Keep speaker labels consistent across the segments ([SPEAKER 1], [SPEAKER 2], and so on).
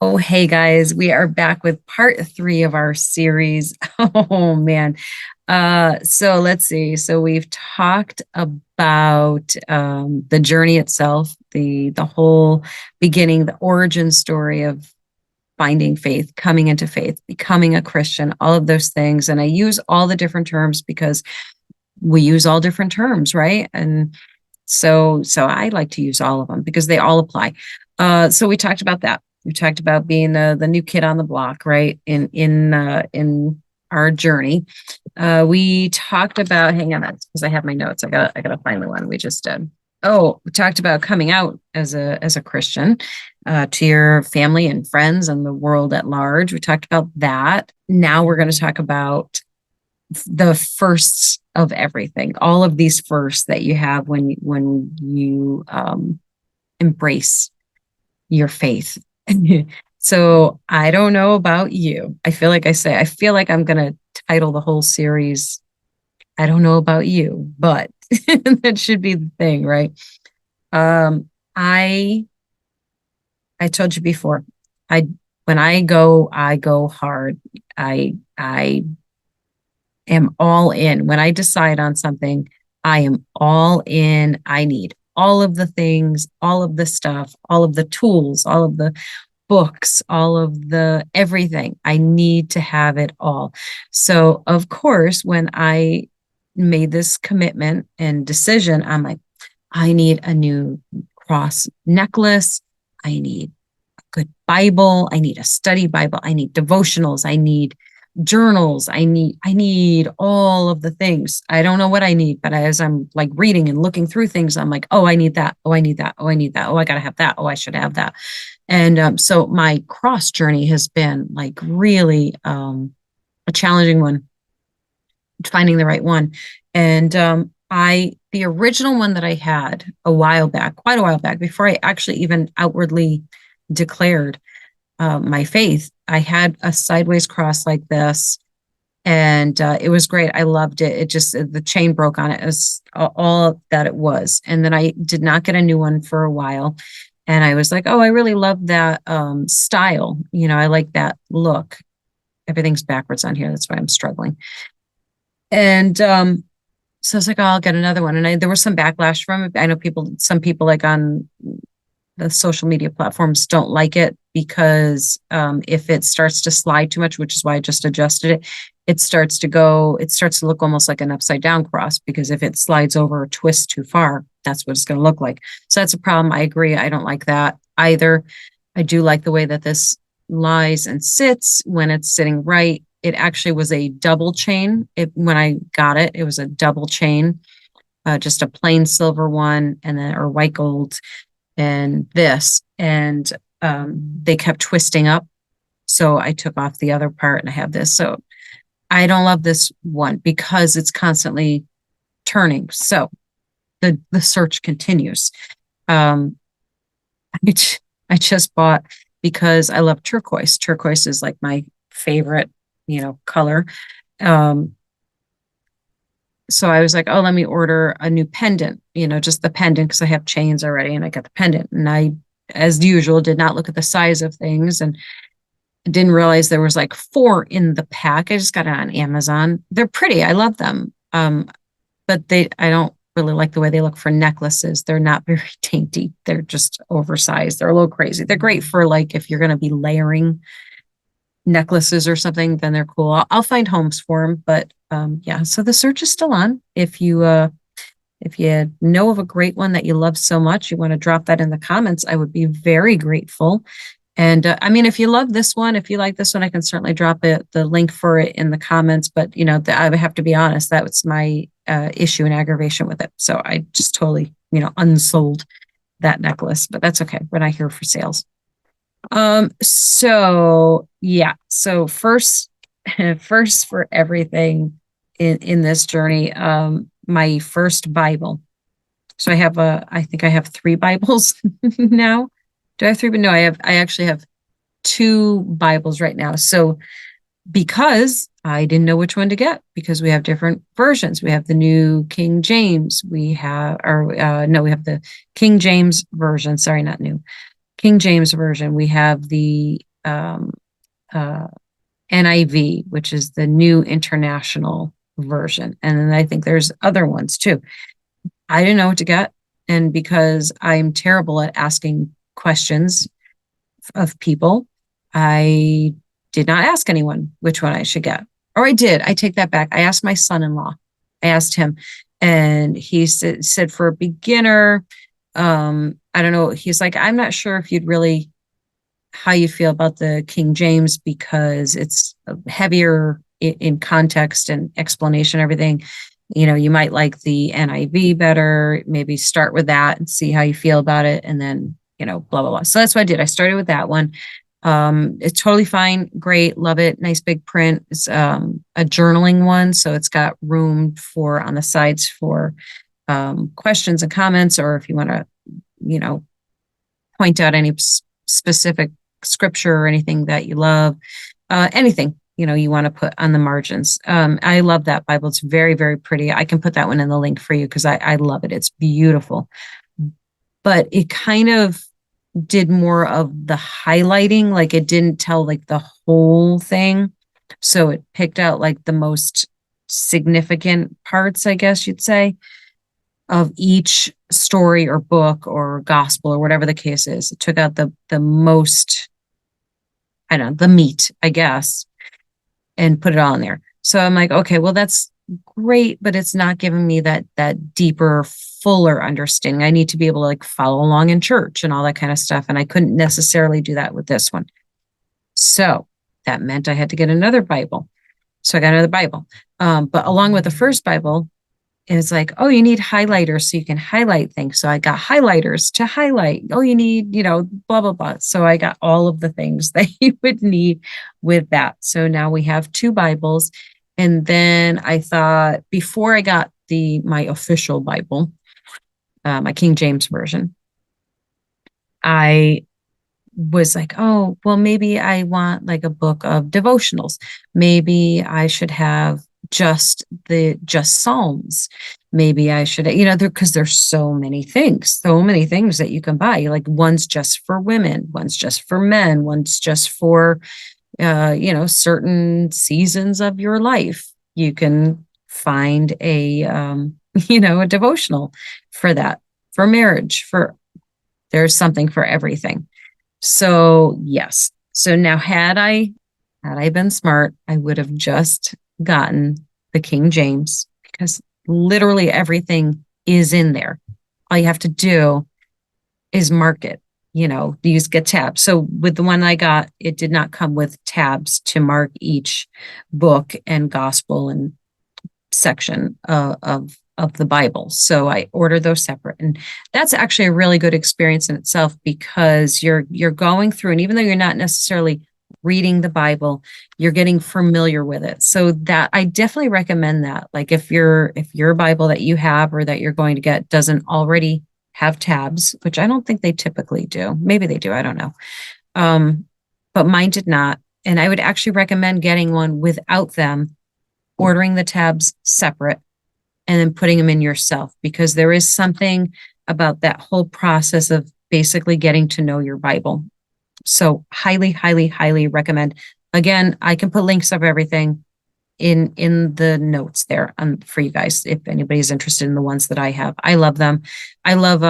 [SPEAKER 1] Oh, hey guys, we are back with part three of our series. Oh man. So let's see. So we've talked about the journey itself, the whole beginning, the origin story of finding faith, coming into faith, becoming a Christian, all of those things. And I use all the different terms because we use all different terms, right? And so I like to use all of them because they all apply. So we talked about that. We talked about being the new kid on the block, right? In our journey. We talked about, hang on, that's because I have my notes. I gotta find the one we just did. Oh, we talked about coming out as a Christian to your family and friends and the world at large. We talked about that. Now we're going to talk about the firsts of everything, all of these firsts that you have when you embrace your faith. So I don't know about you. I feel like I'm going to title the whole series, I don't know about you, but that should be the thing, right? Um, I I told you before, I when I go hard. I am all in. When I decide on something, I am all in. I need all of the things, all of the stuff, all of the tools, all of the books, all of the everything. I need to have it all. So, of course, when I made this commitment and decision, I'm like, I need a new cross necklace. I need a good Bible. I need a study Bible. I need devotionals. I need journals. I need all of the things. I don't know what I need, but as I'm like reading and looking through things, I'm like, oh, I need that. Oh, I need that. Oh, I need that. Oh, I gotta have that. Oh, I should have that. And so my cross journey has been like really a challenging one, finding the right one. And the original one that I had a while back, quite a while back, before I actually even outwardly declared my faith, I had a sideways cross like this, and it was great. I loved it. It just the chain broke on it. It was all that it was, and then I did not get a new one for a while. And I was like, oh, I really love that style. I like that look. Everything's backwards on here. That's why I'm struggling. And so I was like, oh, I'll get another one. And there was some backlash from it. I know some people like on the social media platforms don't like it because if it starts to slide too much, which is why I just adjusted it, it starts to look almost like an upside down cross, because if it slides over or twists too far, that's what it's going to look like. So that's a problem. I agree. I don't like that either. I do like the way that this lies and sits when it's sitting right. It actually was a double chain. When I got it, it was a double chain, just a plain silver one and then or white gold and this, and they kept twisting up. So I took off the other part and I have this. So I don't love this one because it's constantly turning. So the search continues. Um, I, I just bought, because I love turquoise. Turquoise is like my favorite, color. Um, so I was like, oh, let me order a new pendant, just the pendant because I have chains already and I got the pendant. And I, as usual, did not look at the size of things and didn't realize there was like four in the pack. I just got it on Amazon. They're pretty. I love them. But I don't really like the way they look for necklaces. They're not very dainty. They're just oversized. They're a little crazy. They're great for like if you're going to be layering necklaces or something, then they're cool. I'll find homes for them. But yeah, so the search is still on. If you know of a great one that you love so much, you want to drop that in the comments, I would be very grateful. And I mean, if you love this one, if you like this one, I can certainly drop the link for it in the comments. But I would have to be honest, that was my issue and aggravation with it. So I just totally, unsold that necklace. But that's okay. We're not here for sales. So yeah. So first, first for everything in this journey, my first Bible. So I think I have three Bibles now. Do I have three? But no, I actually have two Bibles right now. So because I didn't know which one to get, because we have different versions. We have the new King James. We have, or no, we have the King James version. Sorry, not new. King James version. We have the um, uh, NIV, which is the New International Version. And then I think there's other ones too. I didn't know what to get. And because I'm terrible at asking questions of people, I did not ask anyone which one I should get. Or I did. I take that back. I asked my son-in-law. I asked him, and he said for a beginner, I don't know. He's like, I'm not sure if you'd really how you feel about the King James because it's heavier in context and explanation, everything. You know, you might like the NIV better. Maybe start with that and see how you feel about it. And then, blah, blah, blah. So that's what I did. I started with that one. It's totally fine. Great. Love it. Nice big print. It's a journaling one. So it's got room for on the sides for questions and comments, or if you want to, you know, point out any specific scripture or anything that you love, anything, you want to put on the margins. I love that Bible. It's very, very pretty. I can put that one in the link for you because I love it. It's beautiful. But it kind of did more of the highlighting, like it didn't tell like the whole thing. So it picked out like the most significant parts, I guess you'd say, of each story or book or gospel or whatever the case is. It took out the most, I don't know, the meat, I guess, and put it all in there. So I'm like, okay, well, that's great, but it's not giving me that deeper, fuller understanding. I need to be able to like follow along in church and all that kind of stuff. And I couldn't necessarily do that with this one. So that meant I had to get another Bible. So I got another Bible. But along with the first Bible, it's like, oh, you need highlighters so you can highlight things. So I got highlighters to highlight. Oh, you need, blah, blah, blah. So I got all of the things that you would need with that. So now we have two Bibles. And then I thought before I got my official Bible, my King James version, I was like, oh, well, maybe I want like a book of devotionals. Maybe I should have just Psalms. Maybe I should, because there's so many things that you can buy. Like one's just for women, one's just for men, one's just for, certain seasons of your life. You can find a devotional for that, for marriage, there's something for everything. So yes. So now had I been smart, I would have just gotten the King James because literally everything is in there. All you have to do is mark it, get tabs. So with the one I got, it did not come with tabs to mark each book and gospel and section of the Bible. So I ordered those separate. And that's actually a really good experience in itself because you're going through, and even though you're not necessarily reading the Bible, you're getting familiar with it. So that I definitely recommend that. Like if your Bible that you have or that you're going to get doesn't already have tabs, which I don't think they typically do. Maybe they do, I don't know. But mine did not. And I would actually recommend getting one without them, ordering the tabs separate, and then putting them in yourself, because there is something about that whole process of basically getting to know your Bible. So highly, highly, highly recommend. Again, I can put links of everything in the notes there for you guys if anybody's interested in the ones that I have. I love them. I love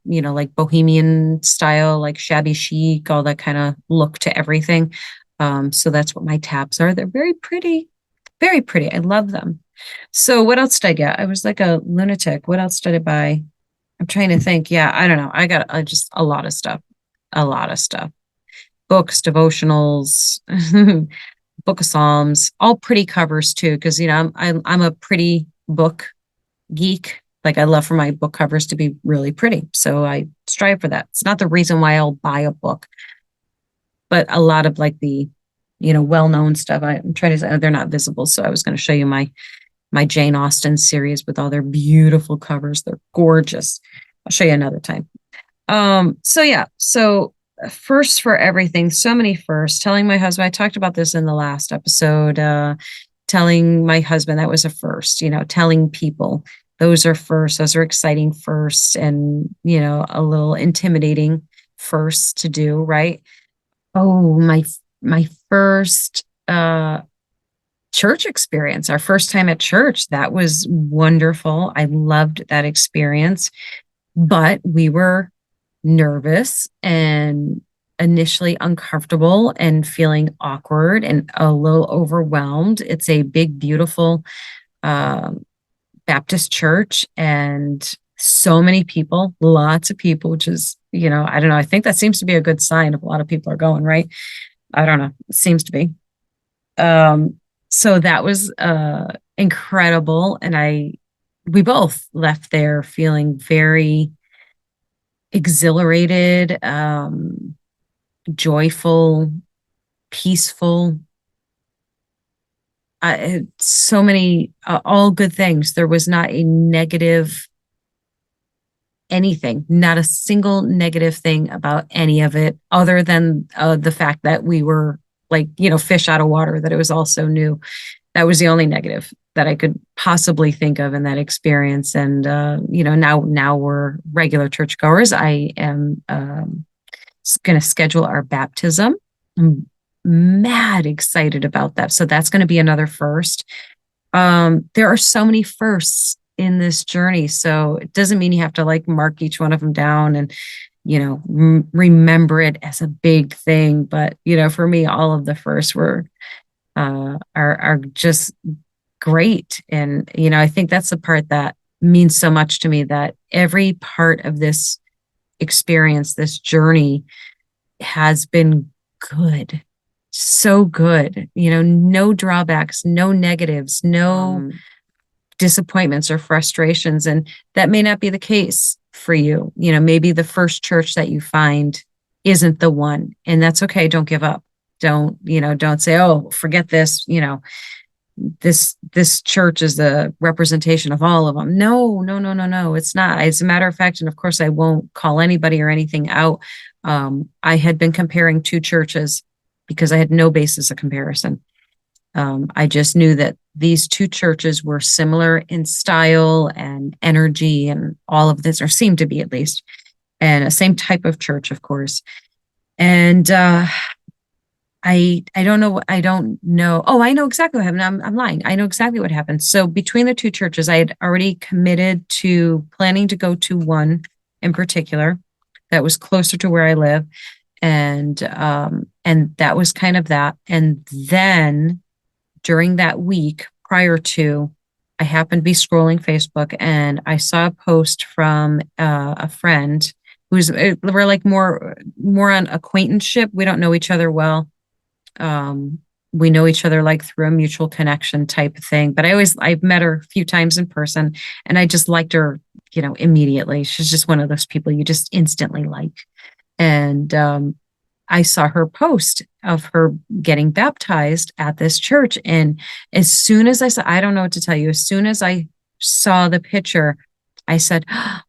[SPEAKER 1] like bohemian style, like shabby chic, all that kind of look to everything. So that's what my tabs are. They're very pretty, very pretty. I love them. So what else did I get? I was like a lunatic. What else did I buy? I'm trying to think. Yeah, I don't know. I got just a lot of stuff. A lot of stuff. Books, devotionals, book of Psalms, all pretty covers too, because I'm a pretty book geek. Like I love for my book covers to be really pretty. So I strive for that. It's not the reason why I'll buy a book, but a lot of like the, well-known stuff. I'm trying to say they're not visible. So I was going to show you my Jane Austen series with all their beautiful covers. They're gorgeous. I'll show you another time. So yeah, so first for everything, so many firsts. Telling my husband, I talked about this in the last episode, telling my husband that was a first, telling people those are first, those are exciting firsts, and, a little intimidating firsts to do, right? Oh, my first church experience, our first time at church. That was wonderful. I loved that experience, but we were nervous and initially uncomfortable and feeling awkward and a little overwhelmed. It's a big, beautiful um, Baptist church and so many people, lots of people, which is, I don't know. I think that seems to be a good sign if a lot of people are going, right? I don't know. It seems to be. Um, so that was incredible. And we both left there feeling very exhilarated, joyful, peaceful. So many, all good things. There was not a negative anything, not a single negative thing about any of it, other than the fact that we were like, fish out of water, that it was all so new. That was the only negative that I could possibly think of in that experience. And, now we're regular churchgoers. I am going to schedule our baptism. I'm mad excited about that. So that's going to be another first. There are so many firsts in this journey. So it doesn't mean you have to like mark each one of them down and, remember it as a big thing. But, for me, all of the firsts were, are just great. And, I think that's the part that means so much to me, that every part of this experience, this journey has been good. So good, no drawbacks, no negatives, no disappointments or frustrations. And that may not be the case for you. Maybe the first church that you find isn't the one, and that's okay. Don't give up. Don't say, oh, forget this, this church is the representation of all of them. No, no, no, no, no, it's not. As a matter of fact, and of course I won't call anybody or anything out. I had been comparing two churches because I had no basis of comparison. I just knew that these two churches were similar in style and energy and all of this, or seemed to be at least, and the same type of church, of course. And I don't know. I don't know. Oh, I know exactly what happened. I'm lying. I know exactly what happened. So between the two churches, I had already committed to planning to go to one in particular that was closer to where I live. And that was kind of that. And then during that week prior to, I happened to be scrolling Facebook and I saw a post from a friend who's, we're like more on acquaintanceship. We don't know each other well. We know each other like through a mutual connection type of thing. But I've met her a few times in person and I just liked her, immediately. She's just one of those people you just instantly like. And I saw her post of her getting baptized at this church. And as soon as I don't know what to tell you, as soon as I saw the picture, I said, oh,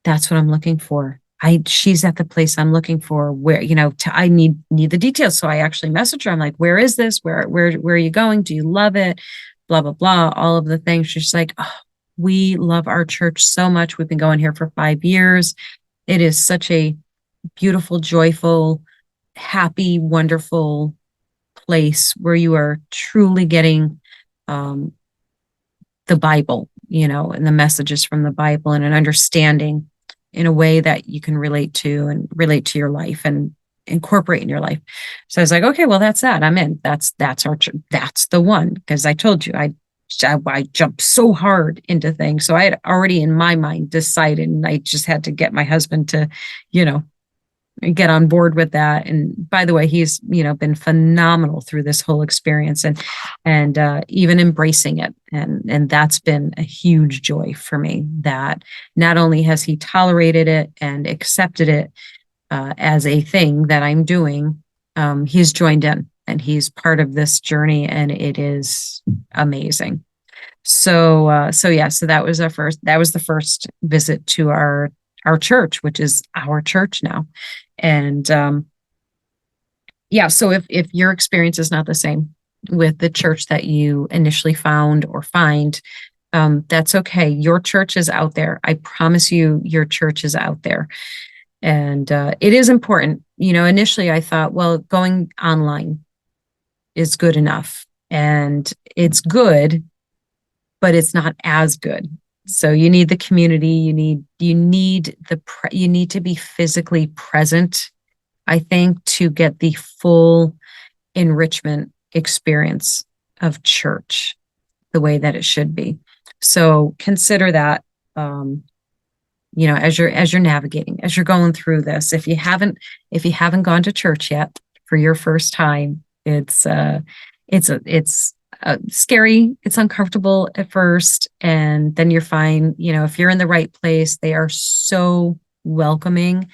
[SPEAKER 1] that's what I'm looking for. She's at the place I'm looking for, where, I need the details. So I actually messaged her. I'm like, where is this? Where are you going? Do you love it? Blah, blah, blah. All of the things. She's like, oh, we love our church so much. We've been going here for 5 years. It is such a beautiful, joyful, happy, wonderful place where you are truly getting the Bible, and the messages from the Bible and an understanding in a way that you can relate to your life and incorporate in your life. So I was like, okay, well, that's that. I'm in. That's that's the one. Because I told you, I jumped so hard into things. So I had already in my mind decided, and I just had to get my husband to, get on board with that. And by the way, he's, been phenomenal through this whole experience and even embracing it. And that's been a huge joy for me, that not only has he tolerated it and accepted it as a thing that I'm doing, he's joined in and he's part of this journey, and it is amazing. So that was the first visit to our church, which is our church now. And so if your experience is not the same with the church that you initially found or find, that's okay. Your church is out there. I promise you, your church is out there. And it is important. Initially I thought, well, going online is good enough. And it's good, but it's not as good. So you need the community, you need to be physically present, I think, to get the full enrichment experience of church the way that it should be. So consider that, um, as you're navigating, as you're going through this. If you haven't gone to church yet for your first time, it's scary, it's uncomfortable at first, and then you're fine. If you're in the right place, they are so welcoming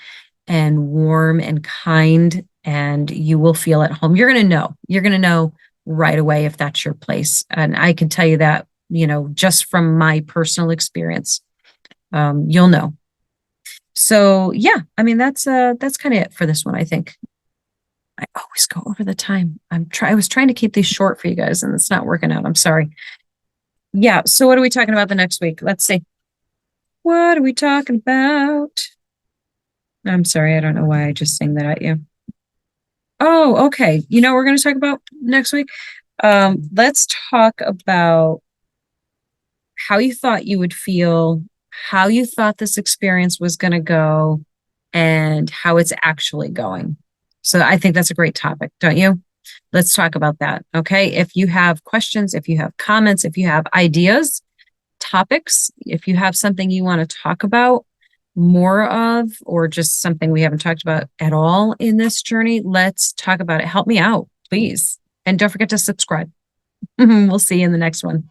[SPEAKER 1] and warm and kind, and you will feel at home. You're going to know right away if that's your place. And I can tell you that, just from my personal experience, you'll know. So yeah, I mean, that's kind of it for this one, I think. I always go over the time. I was trying to keep these short for you guys, and it's not working out. I'm sorry. Yeah, so what are we talking about the next week? Let's see. What are we talking about? I'm sorry, I don't know why I just sang that at you. Oh, okay. We're going to talk about next week? Let's talk about how you thought you would feel, how you thought this experience was going to go, and how it's actually going. So I think that's a great topic, don't you? Let's talk about that. Okay. If you have questions, if you have comments, if you have ideas, topics, if you have something you want to talk about more of, or just something we haven't talked about at all in this journey, let's talk about it. Help me out, please. And don't forget to subscribe. We'll see you in the next one.